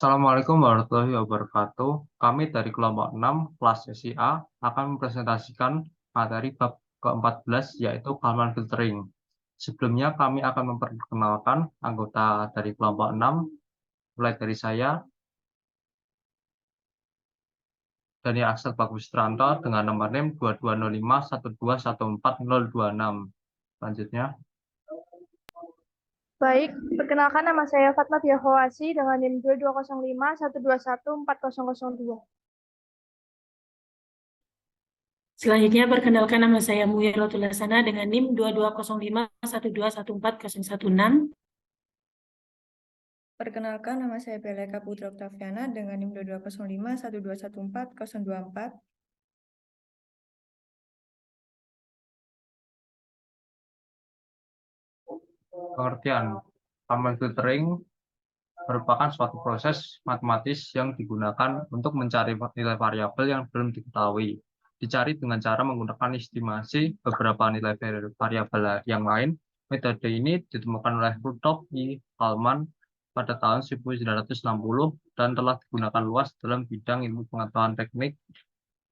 Assalamualaikum warahmatullahi wabarakatuh. Kami dari kelompok 6 kelas sesi A akan mempresentasikan materi bab ke-14 yaitu Kalman filtering. Sebelumnya kami akan memperkenalkan anggota dari kelompok 6, mulai dari saya, Dani Aksel Bagustranto dengan nomor NIM 220512140026. Selanjutnya, Baik, perkenalkan nama saya Fatma Biahwasi dengan NIM 220512140002. Selanjutnya, perkenalkan nama saya Muirotul Hasanah dengan NIM 220512140016. Perkenalkan, nama saya Beleka Putri Oktaviana dengan NIM 220512140024. pengertian. Kalman filtering merupakan suatu proses matematis yang digunakan untuk mencari nilai variabel yang belum diketahui. Dicari dengan cara menggunakan estimasi beberapa nilai variabel yang lain. Metode ini ditemukan oleh Rudolf I. Kalman pada tahun 1960 dan telah digunakan luas dalam bidang ilmu pengetahuan teknik,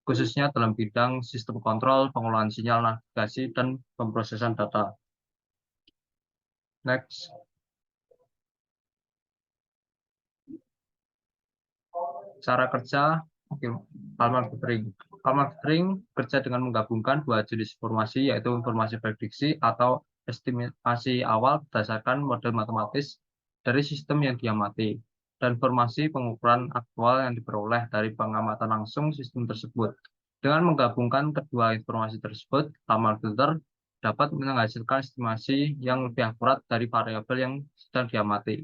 khususnya dalam bidang sistem kontrol, pengolahan sinyal, navigasi, dan pemrosesan data. Next. Cara kerja Kalman filtering. Kalman filtering bekerja dengan menggabungkan dua jenis informasi, yaitu informasi prediksi atau estimasi awal berdasarkan model matematis dari sistem yang diamati, dan informasi pengukuran aktual yang diperoleh dari pengamatan langsung sistem tersebut. Dengan menggabungkan kedua informasi tersebut, Kalman filter dapat menghasilkan estimasi yang lebih akurat dari variabel yang sedang diamati,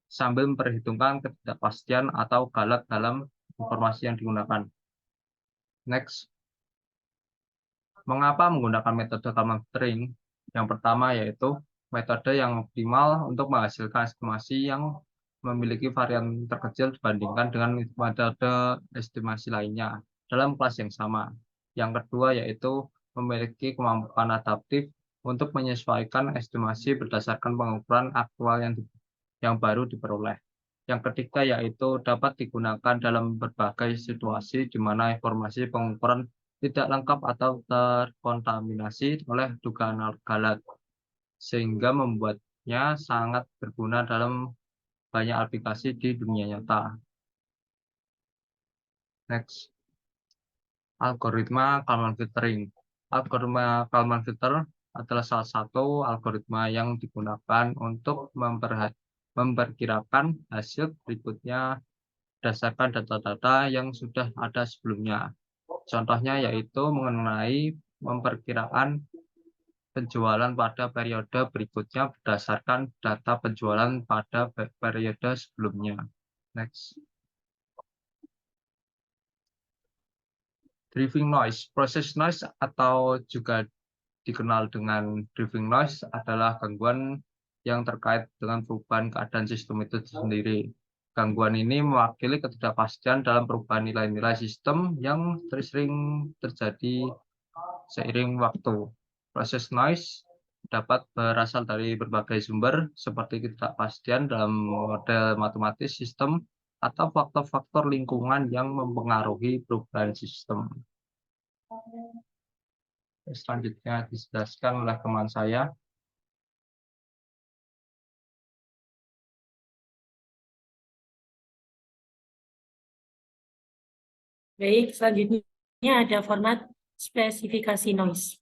sambil memperhitungkan ketidakpastian atau galat dalam informasi yang digunakan. Next. Mengapa menggunakan metode Kalman filtering? Yang pertama yaitu metode yang optimal untuk menghasilkan estimasi yang memiliki varian terkecil dibandingkan dengan metode estimasi lainnya dalam kelas yang sama. Yang kedua yaitu memiliki kemampuan adaptif untuk menyesuaikan estimasi berdasarkan pengukuran aktual yang baru diperoleh. Yang ketiga yaitu dapat digunakan dalam berbagai situasi di mana informasi pengukuran tidak lengkap atau terkontaminasi oleh dugaan galat, sehingga membuatnya sangat berguna dalam banyak aplikasi di dunia nyata. Next. Algoritma Kalman filtering. Algoritma Kalman filter adalah salah satu algoritma yang digunakan untuk memperkirakan hasil berikutnya berdasarkan data-data yang sudah ada sebelumnya. Contohnya yaitu mengenai memperkirakan penjualan pada periode berikutnya berdasarkan data penjualan pada periode sebelumnya. Next. Driving noise. Proses noise atau juga dikenal dengan driving noise adalah gangguan yang terkait dengan perubahan keadaan sistem itu sendiri. Gangguan ini mewakili ketidakpastian dalam perubahan nilai-nilai sistem yang sering terjadi seiring waktu. Proses noise dapat berasal dari berbagai sumber seperti ketidakpastian dalam model matematis sistem atau faktor-faktor lingkungan yang mempengaruhi perubahan sistem. Selanjutnya dijelaskan oleh teman saya. Baik, selanjutnya ada format spesifikasi noise.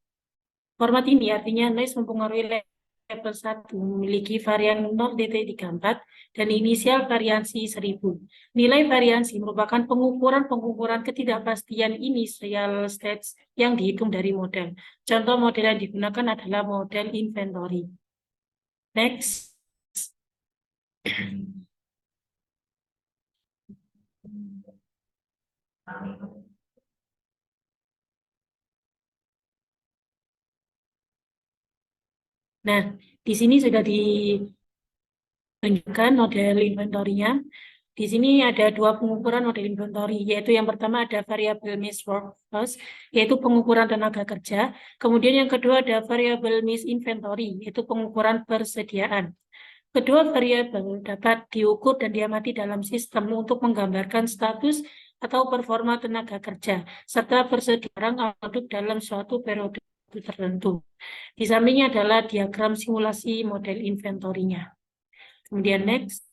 Format ini artinya noise mempengaruhi level 1, memiliki varian 0,34 dan inisial variansi 1000. Nilai variansi merupakan pengukuran ketidakpastian initial stage yang dihitung dari model. Contoh model yang digunakan adalah model inventory. Next. Nah, di sini sudah ditunjukkan model inventory-nya. Di sini ada dua pengukuran model inventory, yaitu yang pertama ada variabel miss workforce, yaitu pengukuran tenaga kerja. Kemudian yang kedua ada variabel miss inventory, yaitu pengukuran persediaan. Kedua variabel dapat diukur dan diamati dalam sistem untuk menggambarkan status atau performa tenaga kerja, serta bersedia barang produk dalam suatu periode tertentu. Di sampingnya adalah diagram simulasi model inventorinya. Kemudian next.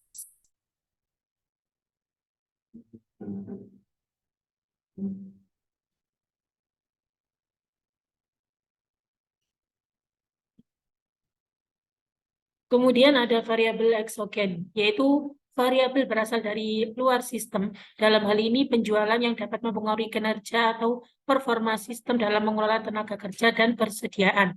Kemudian ada variabel eksogen, yaitu variabel berasal dari luar sistem. Dalam hal ini penjualan yang dapat mempengaruhi kinerja atau performa sistem dalam mengelola tenaga kerja dan persediaan.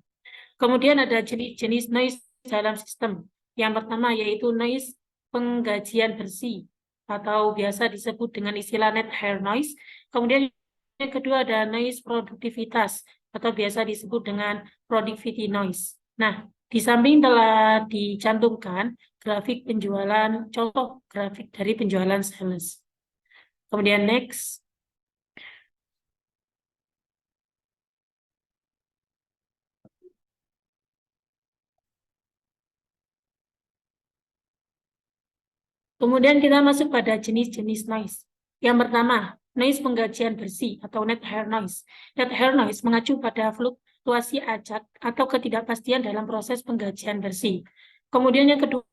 Kemudian ada jenis-jenis noise dalam sistem. Yang pertama yaitu noise penggajian bersih atau biasa disebut dengan istilah net hair noise. Kemudian yang kedua ada noise produktivitas atau biasa disebut dengan productivity noise. Nah, di samping telah dicantumkan grafik penjualan, contoh grafik dari penjualan sales. Kemudian next. Kemudian kita masuk pada jenis-jenis noise. Yang pertama, noise penggajian bersih atau net hair noise. Net hair noise mengacu pada fluktuasi acak atau ketidakpastian dalam proses penggajian bersih. Kemudian yang kedua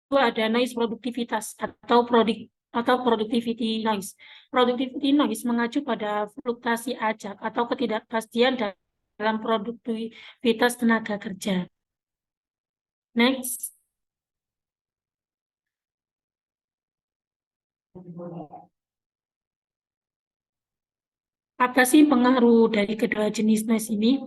ada noise produktivitas atau productivity noise. Productivity noise mengacu pada fluktuasi acak atau ketidakpastian dalam produktivitas tenaga kerja. Next. Apa sih pengaruh dari kedua jenis noise ini?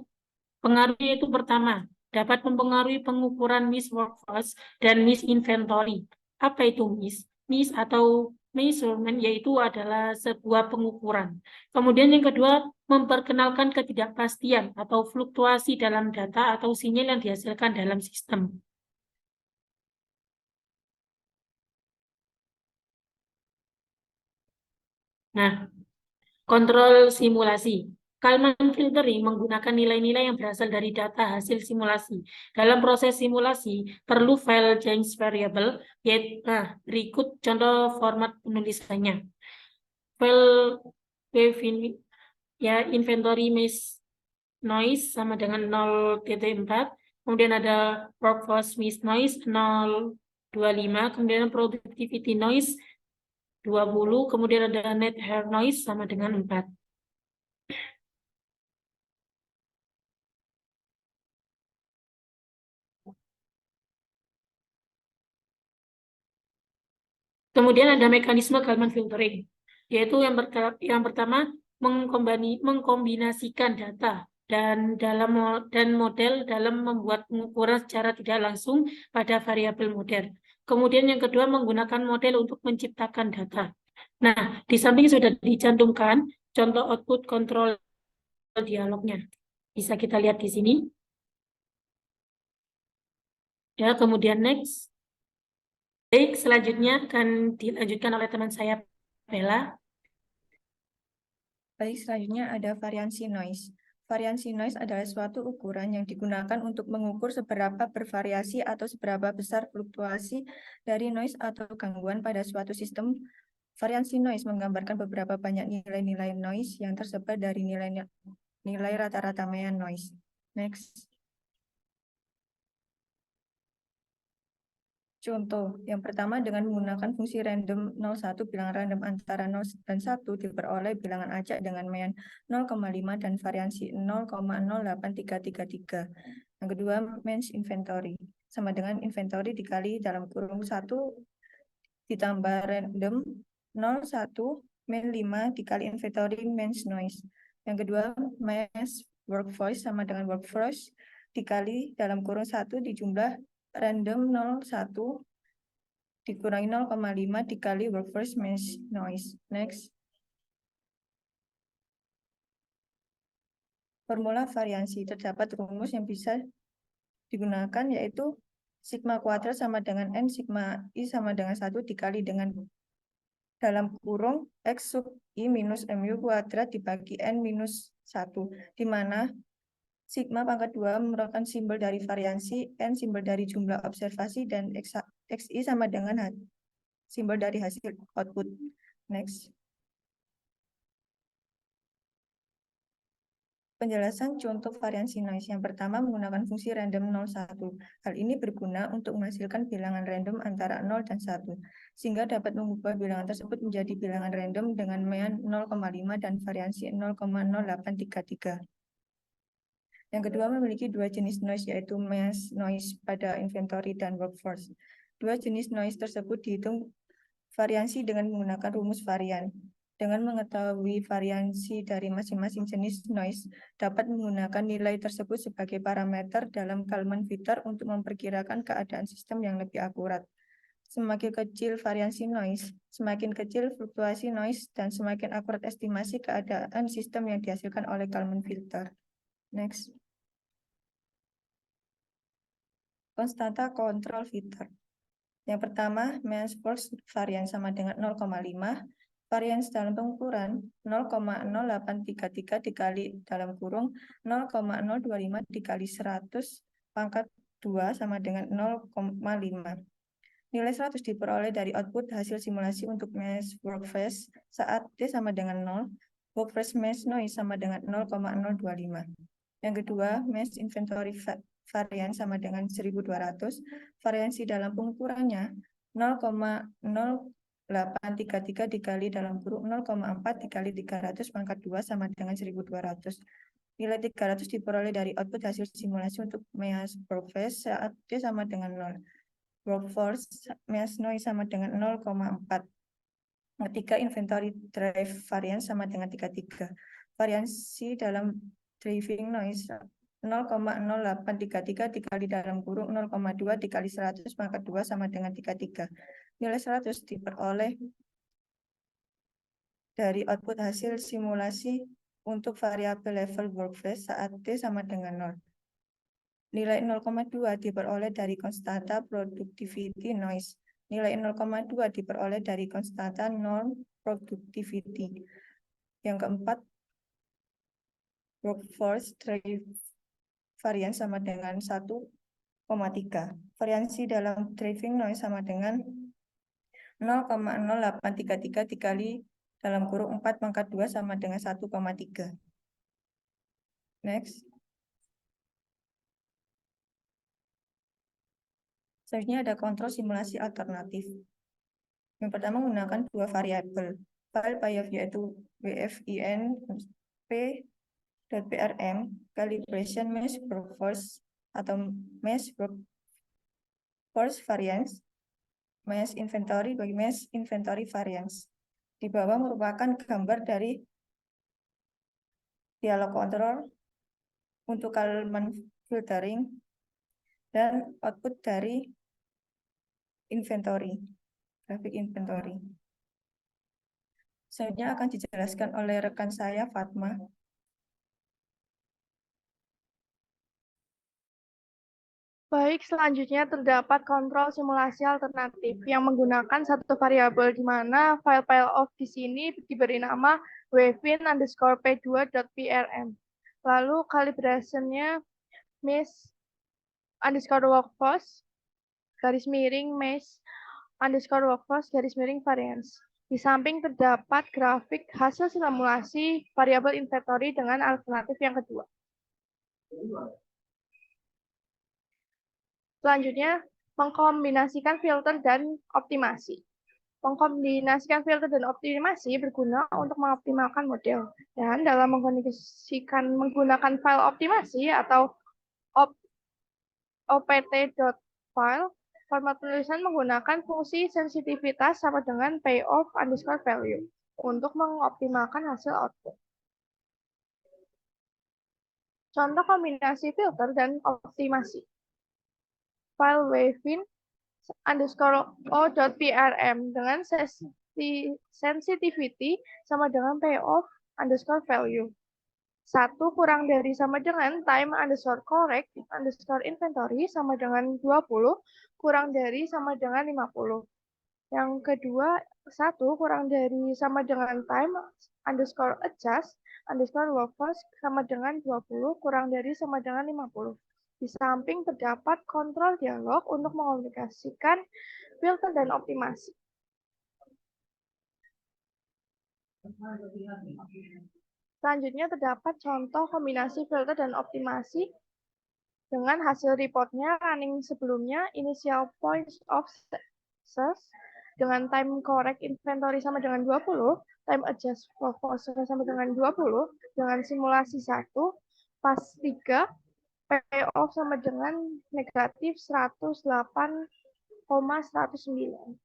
Pengaruhnya itu pertama, dapat mempengaruhi pengukuran miss workforce dan miss inventory. Apa itu miss? Miss atau measurement yaitu adalah sebuah pengukuran. Kemudian yang kedua, memperkenalkan ketidakpastian atau fluktuasi dalam data atau sinyal yang dihasilkan dalam sistem. Nah, kontrol simulasi. Kalman filtering menggunakan nilai-nilai yang berasal dari data hasil simulasi. Dalam proses simulasi, perlu file change variable, yaitu, berikut contoh format penulisannya. File inventory miss noise sama dengan 0.4, kemudian ada workforce miss noise 0.25, kemudian productivity noise 20, kemudian ada net hair noise sama dengan 4. Kemudian ada mekanisme Kalman filtering, yaitu yang pertama mengkombinasikan data dan model dalam membuat pengukuran secara tidak langsung pada variabel model. Kemudian yang kedua menggunakan model untuk menciptakan data. Nah, di samping sudah dicantumkan contoh output control dialognya. Bisa kita lihat di sini. Ya, kemudian next. Baik, selanjutnya akan dilanjutkan oleh teman saya, Bella. Baik, selanjutnya ada variansi noise. Variansi noise adalah suatu ukuran yang digunakan untuk mengukur seberapa bervariasi atau seberapa besar fluktuasi dari noise atau gangguan pada suatu sistem. Variansi noise menggambarkan beberapa banyak nilai-nilai noise yang tersebar dari nilai rata-rata mean noise. Next. Contoh, yang pertama dengan menggunakan fungsi random 01, bilangan random antara 0 dan 1 diperoleh bilangan acak dengan mean 0,5 dan variansi 0,08333. Yang kedua, means inventory. Sama dengan inventory dikali dalam kurung 1 ditambah random 01 mean 5 dikali inventory means noise. Yang kedua, mass workforce sama dengan workforce dikali dalam kurung 1 dijumlah random 01 dikurangi 0,5 dikali workforce means noise. Next. Formula variansi. Terdapat rumus yang bisa digunakan yaitu sigma kuadrat sama dengan N, sigma I sama dengan 1 dikali dengan dalam kurung X sub I minus MU kuadrat dibagi N minus 1, di mana Sigma pangkat 2 merupakan simbol dari variansi, N simbol dari jumlah observasi, dan XI sama dengan simbol dari hasil output. Next. Penjelasan contoh variansi noise. Yang pertama menggunakan fungsi random 01. Hal ini berguna untuk menghasilkan bilangan random antara 0 dan 1, sehingga dapat mengubah bilangan tersebut menjadi bilangan random dengan mean 0,5 dan variansi 0,0833. Yang kedua memiliki dua jenis noise, yaitu mass noise pada inventory dan workforce. Dua jenis noise tersebut dihitung variansi dengan menggunakan rumus varian. Dengan mengetahui variansi dari masing-masing jenis noise, dapat menggunakan nilai tersebut sebagai parameter dalam Kalman-Filter untuk memperkirakan keadaan sistem yang lebih akurat. Semakin kecil variansi noise, semakin kecil fluktuasi noise, dan semakin akurat estimasi keadaan sistem yang dihasilkan oleh Kalman-Filter. Next. Konstanta kontrol filter. Yang pertama, mass force varian sama dengan 0,5. Varians dalam pengukuran 0,0833 dikali dalam kurung 0,025 dikali 100 pangkat 2 sama dengan 0,5. Nilai 100 diperoleh dari output hasil simulasi untuk mass work phase saat T sama dengan 0, work phase mass noise sama dengan 0,025. Yang kedua, mass inventory varian sama dengan 1200, variansi dalam pengukurannya 0,0833 dikali dalam kurung 0,4 dikali 300 pangkat 2 sama dengan 1200. Nilai 300 diperoleh dari output hasil simulasi untuk mass work phase saat T sama dengan 0. Workforce mass noise sama dengan 0,4. Ketika inventory drive varian sama dengan 33. Variansi dalam driving noise 0,0833 dikali dalam kurung 0,2 dikali 100 pangkat 2 sama dengan 33. Nilai 100 diperoleh dari output hasil simulasi untuk variabel level work phase saat T sama dengan 0. Nilai 0,2 diperoleh dari konstanta productivity noise. Nilai 0,2 diperoleh dari konstanta norm productivity. Yang keempat, workforce drive varian sama dengan 1,3. Variansi dalam driving noise sama dengan 0,0833 dikali dalam kurung 4 pangkat 2 sama dengan 1,3. Next. Selanjutnya ada kontrol simulasi alternatif. Yang pertama menggunakan dua variabel. File PYF yaitu wfinp.prm, calibration mass workforce atau mass workforce variance, mass inventory bagi mass inventory variance. Di bawah merupakan gambar dari dialog control untuk Kalman filtering dan output dari inventory, grafik inventory. Selanjutnya akan dijelaskan oleh rekan saya, Fatma. Baik, selanjutnya terdapat kontrol simulasi alternatif yang menggunakan satu variabel di mana file of di sini diberi nama wefin_p2.prm. Lalu calibrationnya mass_workforce garis miring mass_workforce garis miring variance. Di samping terdapat grafik hasil simulasi variabel inventory dengan alternatif yang kedua. Selanjutnya, mengkombinasikan filter dan optimasi. Mengkombinasikan filter dan optimasi berguna untuk mengoptimalkan model. Dan dalam menggunakan file optimasi atau opt.file, format penulisan menggunakan fungsi sensitivitas sama dengan payoff_value untuk mengoptimalkan hasil output. Contoh kombinasi filter dan optimasi. File wefin_o.prm dengan sensitivity sama dengan payoff_value. 1 kurang dari sama dengan time_correct_inventory sama dengan 20 kurang dari sama dengan 50. Yang kedua, 1 kurang dari sama dengan time underscore adjust underscore workforce sama dengan 20 kurang dari sama dengan 50. Di samping terdapat kontrol dialog untuk mengomunikasikan filter dan optimasi. Selanjutnya terdapat contoh kombinasi filter dan optimasi dengan hasil reportnya running sebelumnya initial points of success dengan time correct inventory sama dengan 20, time adjust workforce sama dengan 20, dengan simulasi 1, pas 3, payoff sama dengan negatif 108,109.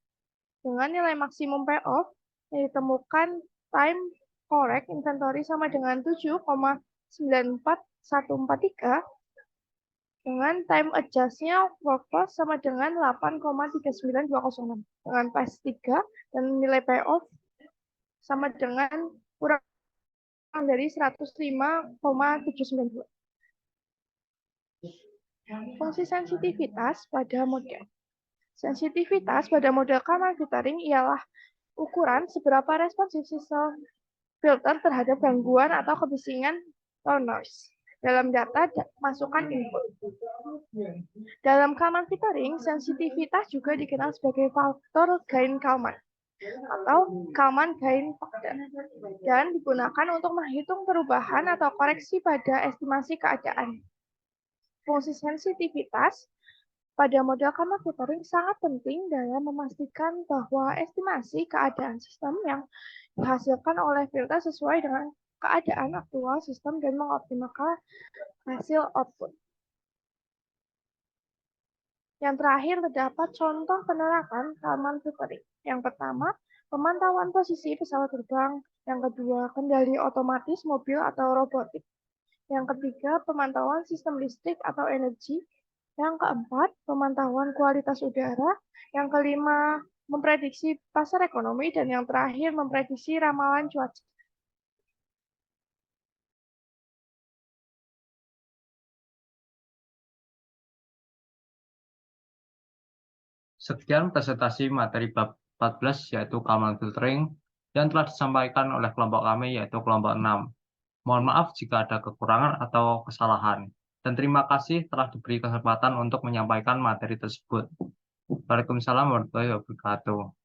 Dengan nilai maksimum payoff yang ditemukan time correct inventory sama dengan 7,94143 dengan time adjust-nya workforce sama dengan 8,39206 dengan pas 3 dan nilai payoff sama dengan kurang dari 105,792. Fungsi sensitivitas pada model. Sensitivitas pada model Kalman filtering ialah ukuran seberapa responsif sistem filter terhadap gangguan atau kebisingan atau noise dalam data masukan input. Dalam Kalman filtering, sensitivitas juga dikenal sebagai faktor gain Kalman atau Kalman gain factor dan digunakan untuk menghitung perubahan atau koreksi pada estimasi keadaan. Fungsi sensitivitas pada model Kalman filtering sangat penting dalam memastikan bahwa estimasi keadaan sistem yang dihasilkan oleh filter sesuai dengan keadaan aktual sistem dan mengoptimalkan hasil output. Yang terakhir terdapat contoh penerapan Kalman filtering. Yang pertama, pemantauan posisi pesawat terbang. Yang kedua, kendali otomatis mobil atau robotik. Yang ketiga, pemantauan sistem listrik atau energi. Yang keempat, pemantauan kualitas udara. Yang kelima, memprediksi pasar ekonomi. Dan yang terakhir, memprediksi ramalan cuaca. Sekian presentasi materi bab 14 yaitu Kalman filtering yang telah disampaikan oleh kelompok kami yaitu kelompok 6. Mohon maaf jika ada kekurangan atau kesalahan. Dan terima kasih telah diberi kesempatan untuk menyampaikan materi tersebut. Waalaikumsalam warahmatullahi wabarakatuh.